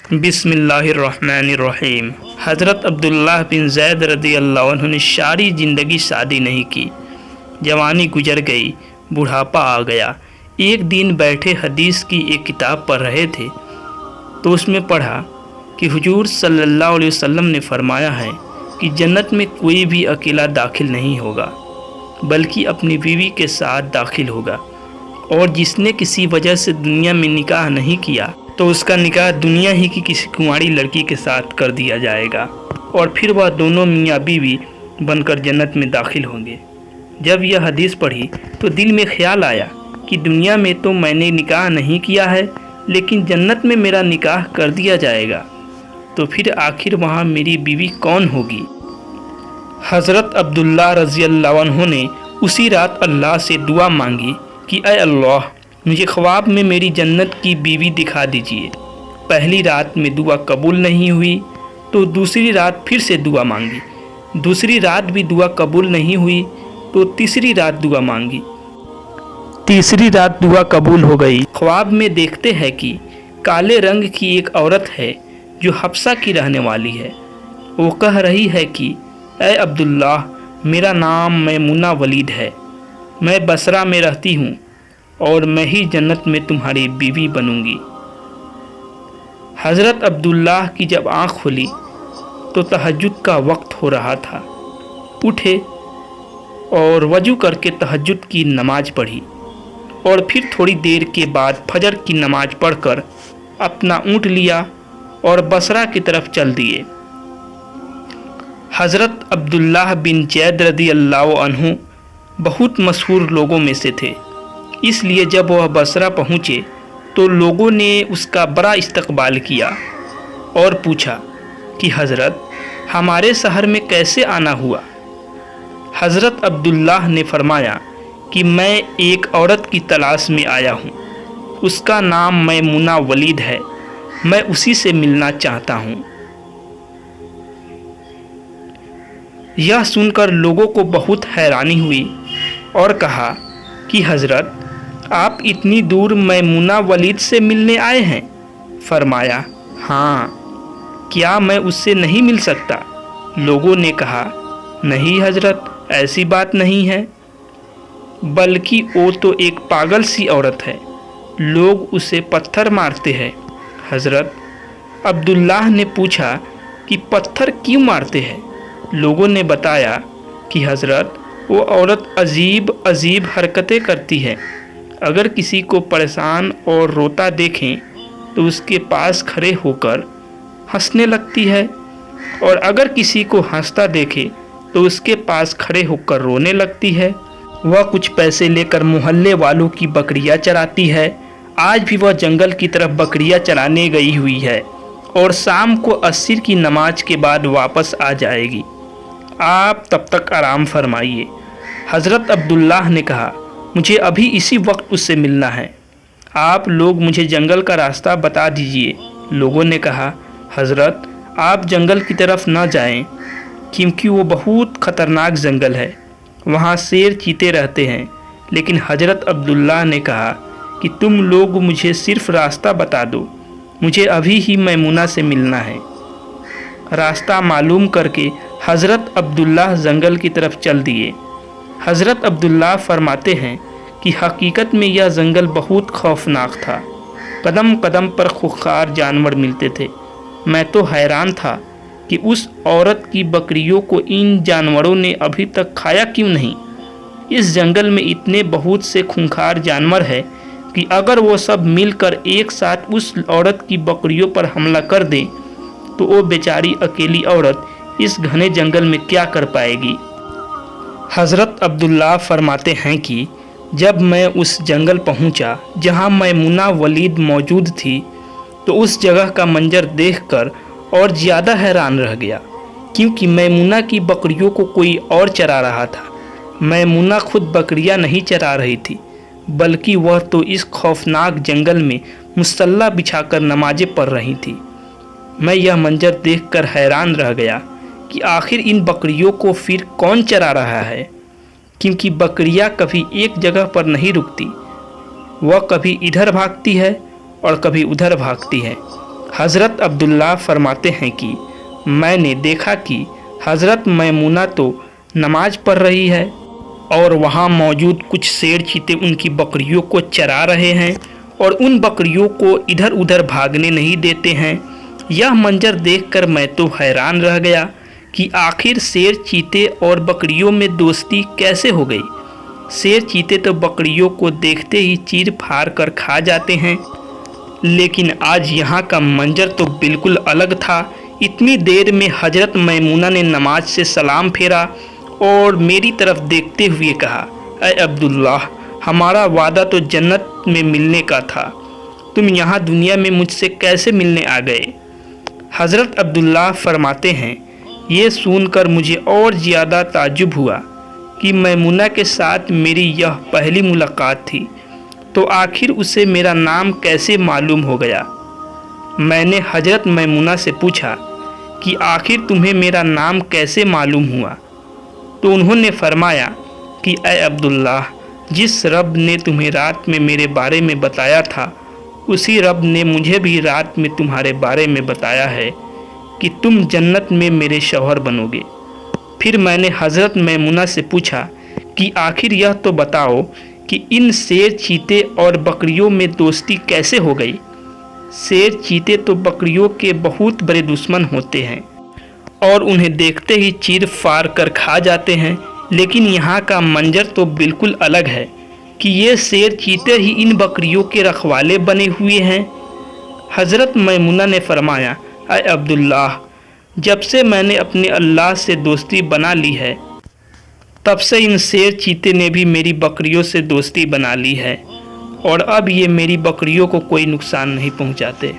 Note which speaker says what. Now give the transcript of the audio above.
Speaker 1: बिस्मिल्लाहिर्रहमानिर्रहीम। हज़रत अब्दुल्लाह बिन ज़ैद रज़ी अल्लाह अन्हु ने सारी ज़िंदगी शादी नहीं की। जवानी गुजर गई, बुढ़ापा आ गया। एक दिन बैठे हदीस की एक किताब पढ़ रहे थे तो उसमें पढ़ा कि हुजूर सल्लल्लाहु अलैहि वसल्लम ने फरमाया है कि जन्नत में कोई भी अकेला दाखिल नहीं होगा बल्कि अपनी बीवी के साथ दाखिल होगा, और जिसने किसी वजह से दुनिया में निकाह नहीं किया तो उसका निकाह दुनिया ही की किसी कुंवारी लड़की के साथ कर दिया जाएगा और फिर वह दोनों मियाँ बीवी बनकर जन्नत में दाखिल होंगे। जब यह हदीस पढ़ी तो दिल में ख्याल आया कि दुनिया में तो मैंने निकाह नहीं किया है, लेकिन जन्नत में मेरा निकाह कर दिया जाएगा, तो फिर आखिर वहाँ मेरी बीवी कौन होगी। हज़रत अब्दुल्लाह रज़ी अल्लाह अन्हु ने उसी रात अल्लाह से दुआ मांगी कि ऐ अल्लाह, मुझे ख्वाब में मेरी जन्नत की बीवी दिखा दीजिए। पहली रात में दुआ कबूल नहीं हुई तो दूसरी रात फिर से दुआ मांगी। दूसरी रात भी दुआ कबूल नहीं हुई तो तीसरी रात दुआ मांगी। तीसरी रात दुआ कबूल हो गई। ख्वाब में देखते हैं कि काले रंग की एक औरत है जो हफ्सा की रहने वाली है। वो कह रही है कि ऐ अब्दुल्लाह, मेरा नाम मैमुना वलीद है, मैं बसरा में रहती हूँ और मैं ही जन्नत में तुम्हारी बीवी बनूंगी। हज़रत अब्दुल्लाह की जब आँख खुली तो तहज्जुद का वक्त हो रहा था। उठे और वजू करके तहज्जुद की नमाज पढ़ी और फिर थोड़ी देर के बाद फजर की नमाज पढ़कर अपना ऊँट लिया और बसरा की तरफ चल दिए। हज़रत अब्दुल्लाह बिन ज़ैद रज़ी अल्लाह अन्हु बहुत मशहूर लोगों में से थे, इसलिए जब वह बसरा पहुँचे तो लोगों ने उसका बड़ा इस्तकबाल किया और पूछा कि हज़रत, हमारे शहर में कैसे आना हुआ। हज़रत अब्दुल्लाह ने फरमाया कि मैं एक औरत की तलाश में आया हूँ, उसका नाम मैमुना वलीद है, मैं उसी से मिलना चाहता हूँ। यह सुनकर लोगों को बहुत हैरानी हुई और कहा कि हज़रत, आप इतनी दूर मैमुना वलीद से मिलने आए हैं। फरमाया, हाँ, क्या मैं उससे नहीं मिल सकता। लोगों ने कहा, नहीं हज़रत, ऐसी बात नहीं है, बल्कि वो तो एक पागल सी औरत है, लोग उसे पत्थर मारते हैं। हज़रत अब्दुल्लाह ने पूछा कि पत्थर क्यों मारते हैं। लोगों ने बताया कि हज़रत, वो औरत अजीब अजीब हरकतें करती है। अगर किसी को परेशान और रोता देखें तो उसके पास खड़े होकर हंसने लगती है, और अगर किसी को हंसता देखे तो उसके पास खड़े होकर रोने लगती है। वह कुछ पैसे लेकर मोहल्ले वालों की बकरियां चराती है। आज भी वह जंगल की तरफ बकरियां चराने गई हुई है और शाम को अस्र की नमाज के बाद वापस आ जाएगी। आप तब तक आराम फरमाइए। हज़रत अब्दुल्लाह ने कहा, मुझे अभी इसी वक्त उससे मिलना है, आप लोग मुझे जंगल का रास्ता बता दीजिए। लोगों ने कहा, हज़रत, आप जंगल की तरफ न जाएं, क्योंकि वो बहुत ख़तरनाक जंगल है, वहाँ शेर चीते रहते हैं। लेकिन हज़रत अब्दुल्लाह ने कहा कि तुम लोग मुझे सिर्फ़ रास्ता बता दो, मुझे अभी ही मैमुना से मिलना है। रास्ता मालूम करके हज़रत अब्दुल्लाह जंगल की तरफ चल दिए। हज़रत अब्दुल्लाह फरमाते हैं कि हकीकत में यह जंगल बहुत खौफनाक था। कदम कदम पर खूंखार जानवर मिलते थे। मैं तो हैरान था कि उस औरत की बकरियों को इन जानवरों ने अभी तक खाया क्यों नहीं। इस जंगल में इतने बहुत से खूंखार जानवर है कि अगर वो सब मिलकर एक साथ उस औरत की बकरियों पर हमला कर दें तो वो बेचारी अकेली औरत इस घने जंगल में क्या कर पाएगी। हज़रत अब्दुल्लाह फरमाते हैं कि जब मैं उस जंगल पहुंचा जहां मैमुना वलीद मौजूद थी तो उस जगह का मंजर देखकर और ज़्यादा हैरान रह गया, क्योंकि मैमुना की बकरियों को कोई और चरा रहा था। मैमुना खुद बकरियां नहीं चरा रही थी, बल्कि वह तो इस खौफनाक जंगल में मुसल्ला बिछाकर नमाज़ें पढ़ रही थी। मैं यह मंजर देखकर हैरान रह गया कि आखिर इन बकरियों को फिर कौन चरा रहा है, क्योंकि बकरियां कभी एक जगह पर नहीं रुकती, वह कभी इधर भागती है और कभी उधर भागती है। हज़रत अब्दुल्ला फरमाते हैं कि मैंने देखा कि हज़रत मैमुना तो नमाज पढ़ रही है और वहाँ मौजूद कुछ शेर चीते उनकी बकरियों को चरा रहे हैं और उन बकरियों को इधर उधर भागने नहीं देते हैं। यह मंजर देखकर मैं तो हैरान रह गया कि आखिर शेर चीते और बकरियों में दोस्ती कैसे हो गई। शेर चीते तो बकरियों को देखते ही चीर फाड़ कर खा जाते हैं, लेकिन आज यहाँ का मंजर तो बिल्कुल अलग था। इतनी देर में हज़रत मैमुना ने नमाज से सलाम फेरा और मेरी तरफ देखते हुए कहा, ऐ अब्दुल्ला, हमारा वादा तो जन्नत में मिलने का था, तुम यहाँ दुनिया में मुझसे कैसे मिलने आ गए। हज़रत अब्दुल्ला फरमाते हैं, ये सुनकर मुझे और ज़्यादा ताज्जुब हुआ कि मैमुना के साथ मेरी यह पहली मुलाकात थी, तो आखिर उसे मेरा नाम कैसे मालूम हो गया। मैंने हज़रत मैमुना से पूछा कि आखिर तुम्हें मेरा नाम कैसे मालूम हुआ, तो उन्होंने फरमाया कि ऐ अब्दुल्ला, जिस रब ने तुम्हें रात में मेरे बारे में बताया था, उसी रब ने मुझे भी रात में तुम्हारे बारे में बताया है कि तुम जन्नत में मेरे शौहर बनोगे। फिर मैंने हज़रत मैमुना से पूछा कि आखिर यह तो बताओ कि इन शेर चीते और बकरियों में दोस्ती कैसे हो गई। शेर चीते तो बकरियों के बहुत बड़े दुश्मन होते हैं और उन्हें देखते ही चीर फाड़ कर खा जाते हैं, लेकिन यहाँ का मंजर तो बिल्कुल अलग है कि ये शेर चीते ही इन बकरियों के रखवाले बने हुए हैं। हज़रत मैमुना ने फरमाया, ऐ अब्दुल्ला, जब से मैंने अपने अल्लाह से दोस्ती बना ली है, तब से इन शेर चीते ने भी मेरी बकरियों से दोस्ती बना ली है और अब ये मेरी बकरियों को कोई नुकसान नहीं पहुंचाते।